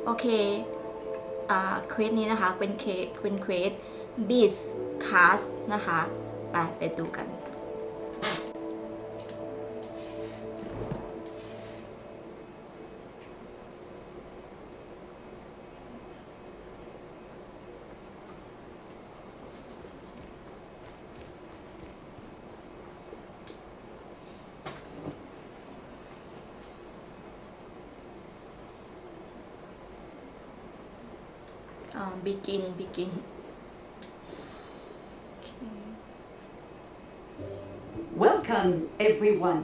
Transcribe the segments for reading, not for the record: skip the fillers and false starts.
โอเคเควสนี้นะคะเป็นเควส Beast Class นะคะไปดูกันbegin okay. Welcome everyone.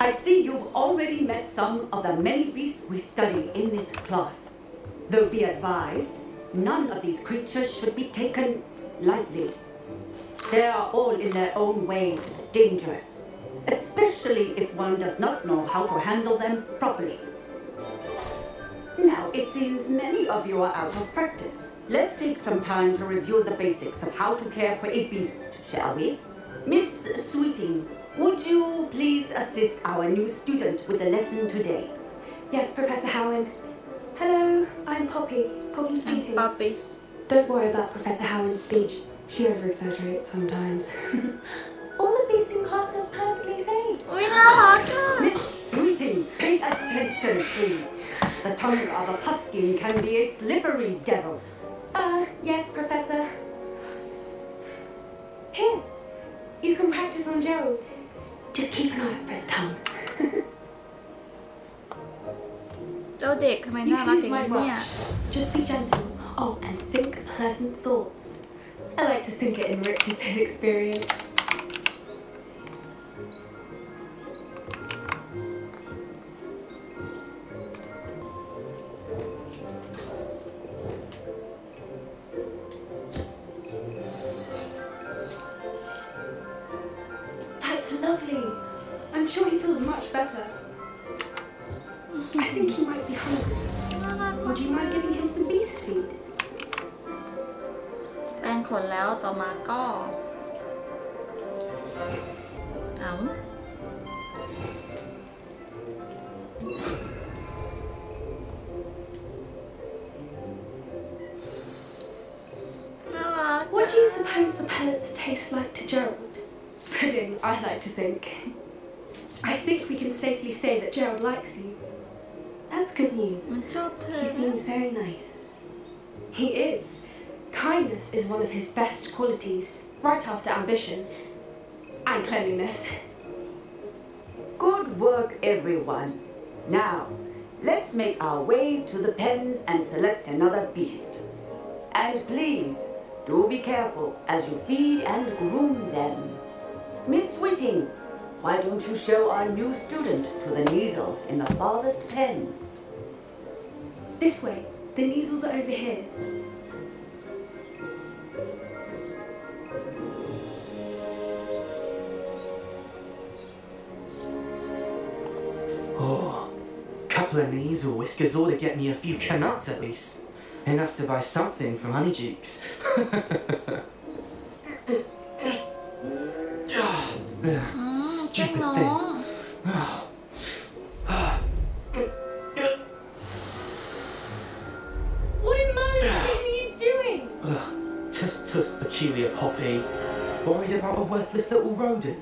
I see you've already met some of the many beasts we study in this class. Though be advised, none of these creatures should be taken lightly. They are all in their own way dangerous, especially if one does not know how to handle them properly. Now, it seems many of you are out of practice. Let's take some time to review the basics of how to care for a beast, shall we? Miss Sweeting, would you please assist our new student with the lesson today? Yes, Professor Howen. Hello, I'm Poppy Sweeting. Poppy. Don't worry about Professor Howen's speech. She over-exaggerates sometimes. All the beasts in class are perfectly safe. อุ๊ยน่ารักอ่ะ Miss Sweeting, pay attention, please. The tongue of a puffskein can be a slippery devil. Yes, Professor. Here, you can practice on Gerald. Just keep an eye out for his tongue. เจ้าเด็กทำไม You น่ารัก can อย่า use ง my นี้เนี่ย brush. Just be gentle. Oh, and think pleasant thoughts. I like to think it enriches his experience. That's lovely. I'm sure he feels much better. I think he might be hungry. Would you mind giving him some beast feed? แปรงขนแล้วต่อมาก็น่ารัก What do you suppose the pellets taste like to Gerald? Pudding, I like to think. I think we can safely say that Gerald likes you. That's good news. มันชอบเธอ He seems very nice. He is. Kindness is one of his best qualities, right after ambition and cleanliness. Good work, everyone. Now, let's make our way to the pens and select another beast. And please, do be careful as you feed and groom them. Miss Sweeting, why don't you show our new student to the Neasels in the farthest pen? This way. The Neasels are over here. Oh, couple of Neasel whiskers ought to get me a few canuts at least. Enough to buy something from Honeycheeks. Stupid thing. What in Merlin's name are you doing? Tuss, peculiar Poppy. Worried about a worthless little rodent.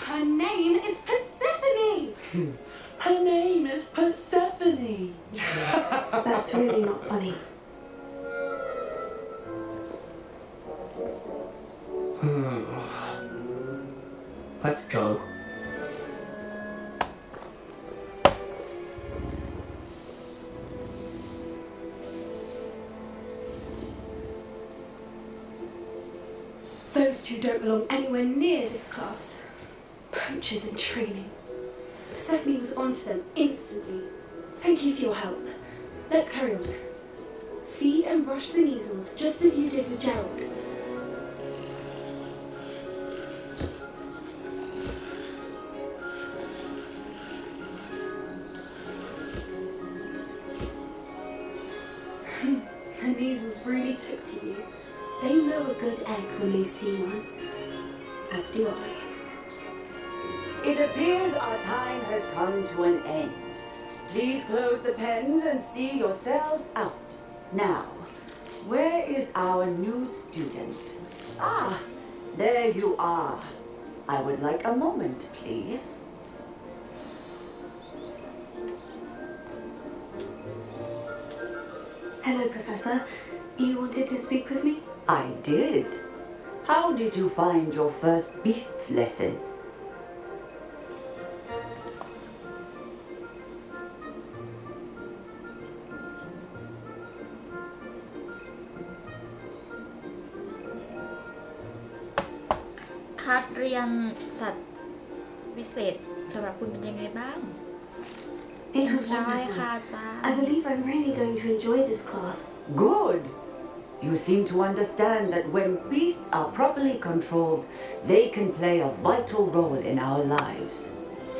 Her name is Persephone. Her name is Persephone. That's really not funny. Let's go. Those two don't belong anywhere near this class. Poachers in training. Persephone was onto them instantly. Thank you for your help. Let's carry on. Feed and brush the Neasels just as you did with Gerald. The Neasels really took to you. They know a good egg when they see one. As do I. It appears our time has come to an end. Please close the pens and see yourselves out. Now, where is our new student? Ah, there you are. I would like a moment, please. Hello, Professor. You wanted to speak with me? I did. How did you find your first beasts lesson?คลาสเรียนสัตว์วิเศษสำหรับคุณเป็นยังไงบ้าง It was ใช่ค่ะ wonderful. อาจารย์ I believe I'm really going to enjoy this class. Good. You seem to understand that when beasts are properly controlled, they can play a vital role in our lives.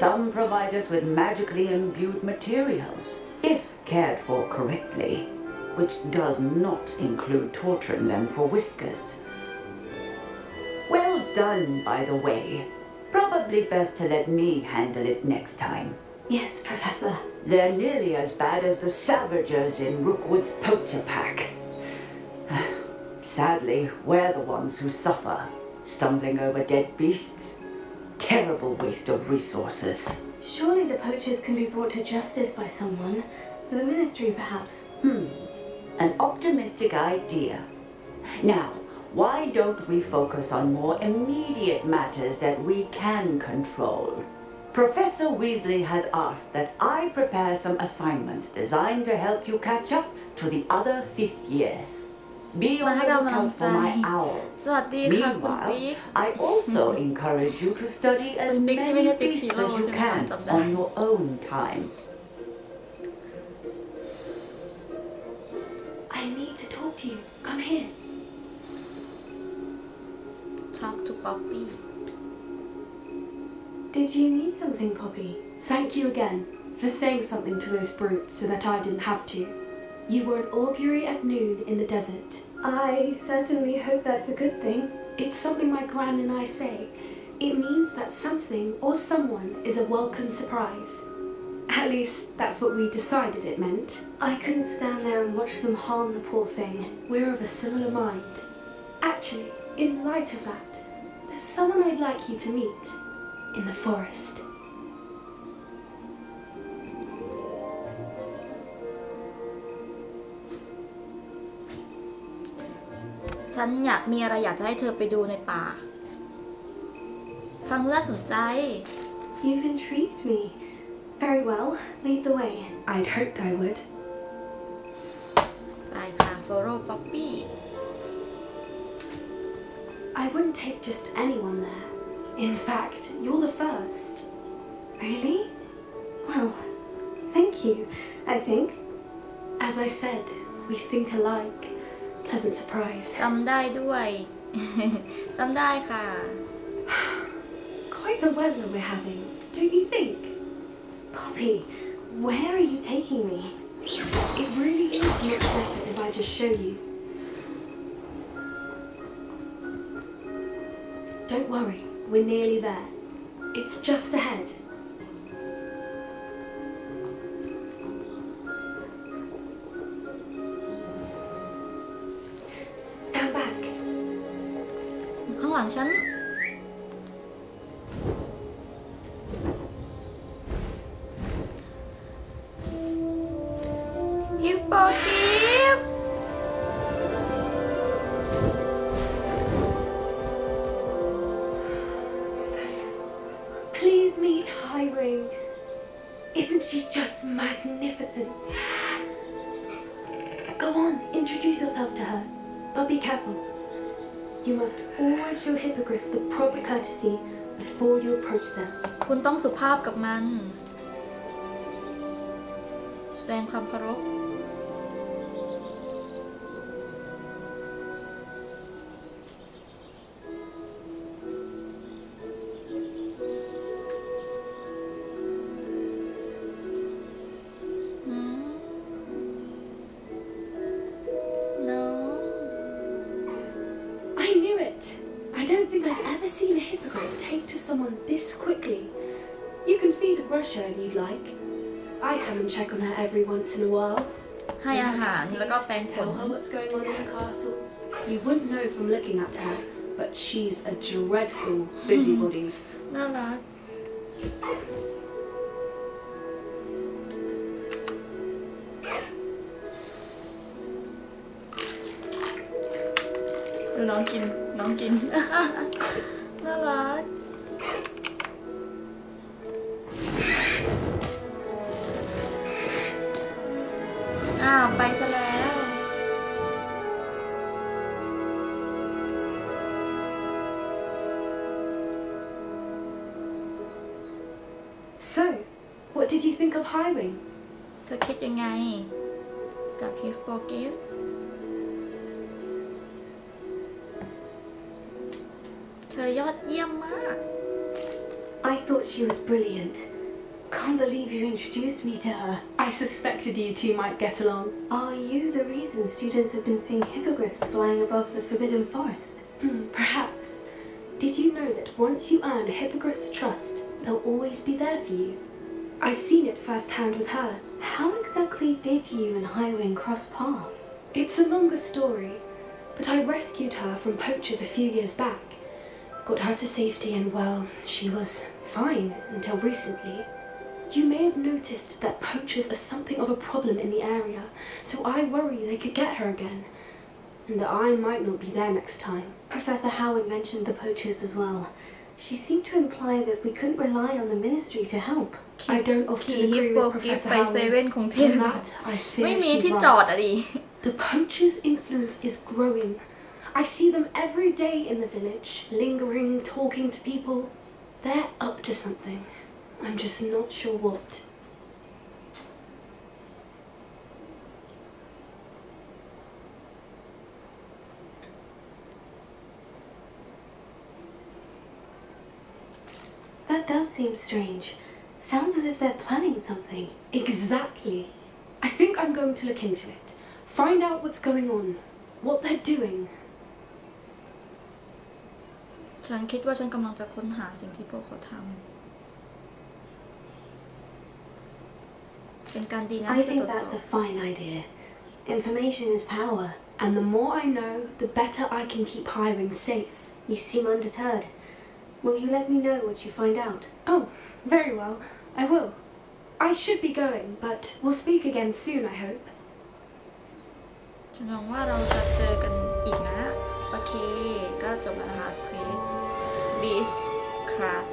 Some provide us with magically imbued materials, if cared for correctly, which does not include torturing them for whiskers. Well done, by the way. Probably best to let me handle it next time. Yes, Professor. They're nearly as bad as the Savagers in Rookwood's poacher pack. Sadly, we're the ones who suffer, stumbling over dead beasts. Terrible waste of resources. Surely the poachers can be brought to justice by someone. The ministry, perhaps. An optimistic idea. Now, why don't we focus on more immediate matters that we can control? Professor Weasley has asked that I prepare some assignments designed to help you catch up to the other 5th years. Be on the lookout for my owl. สวัสดีค่ะคุณ Meanwhile, ปิ๊ก I also encourage you to study asคุณปิ๊กที่ many ไม่ใช่ติ๊ก beasts ชิโร่ as you ใช่ไหม can จำได้ on your own time. I need to talk to you. Come here. Talk to Poppy Did you need something, Poppy? Thank you again for saying something to those brutes so that I didn't have to. You were an augury at noon in the desert. I certainly hope that's a good thing. It's something my gran and I say. It means that something or someone is a welcome surprise. At least that's what we decided it meant. I couldn't stand there and watch them harm the poor thing. We're of a similar mind. Actually, in light of that, there's someone I'd like you to meet in the forest. ฉันมีอะไรอยากจะให้เธอไปดูในป่า ฟังดูน่าสนใจ You've intrigued me. Very well, lead the way. I'd hoped I would. ไปค่ะ follow Poppy I wouldn't take just anyone there. In fact, you're the first. Really? Well, thank you, I think. As I said, we think alike. Pleasant surprise. จำได้ด้วย จำได้ค่ะ Quite the weather we're having, don't you think? Poppy, where are you taking me? It really is much better if I just show you. Don't worry, we're nearly there. It's just ahead. Stand back. ข้างหลังฉัน ฮิปโปกิฟ Please meet Highwing. Isn't she just magnificent? Go on, introduce yourself to her. But be careful. You must always show hippogriffs the proper courtesy before you approach them. คุณต้องสุภาพกับมัน แสดงความเคารพ No I knew it. I don't think I've ever seen a hippogriff take to someone this quickly. You can feed a brusher if you'd like. I come and check on her every once in a while. ให้อาหารแล้วก็แปรงขน Tell her what's going on in the castle. You wouldn't know from looking at her, but she's a dreadful busybody. น่ารักดูน้องกิน น่ารักอ้าวไปซะแล้ว So, what did you think of Highwing? เธอคิดยังไงกับ His Forgive เธอยอดเยี่ยมมาก I thought she was brilliant. Can't believe you introduced me to her. I suspected you two might get along. Are you the reason students have been seeing hippogriffs flying above the Forbidden Forest? Perhaps. Did you know that once you earn a hippogriff's trust, they'll always be there for you? I've seen it firsthand with her. How exactly did you and Highwing cross paths? It's a longer story, but I rescued her from poachers a few years back. Got her to safety and, well, she was fine until recently. You may have noticed that poachers are something of a problem in the area, so I worry they could get her again, and that I might not be there next time. Professor Howard mentioned the poachers as well. She seemed to imply that we couldn't rely on the ministry to help. I don't often ขี่ฮิป agree โป with กิฟ Professor ไปเซ Howard. เว่นคงเทพ In that, I ไม่ fear มี she's ที่จอด right. อะดิ The poachers' influence is growing. I see them every day in the village, lingering, talking to people. They're up to something. I'm just not sure what. That does seem strange. Sounds as if they're planning something. Exactly. I think I'm going to look into it. Find out what's going on. What they're doing. ฉันคิดว่าฉันกำลังจะค้นหาสิ่งที่พวกเขาทำเป็นการดีนะ I ที่จะตร think วจสอบ that's a fine idea. Information is power. And the more I know, the better I can keep Highwing safe. You seem undeterred. Will you let me know what you find out? Oh, very well. I will. I should be going, but we'll speak again soon, I hope. ฉันหวังว่าเราจะเจอกันอีกนะ โอเค ก็จบแล้วนะคะ Quiz Beast Class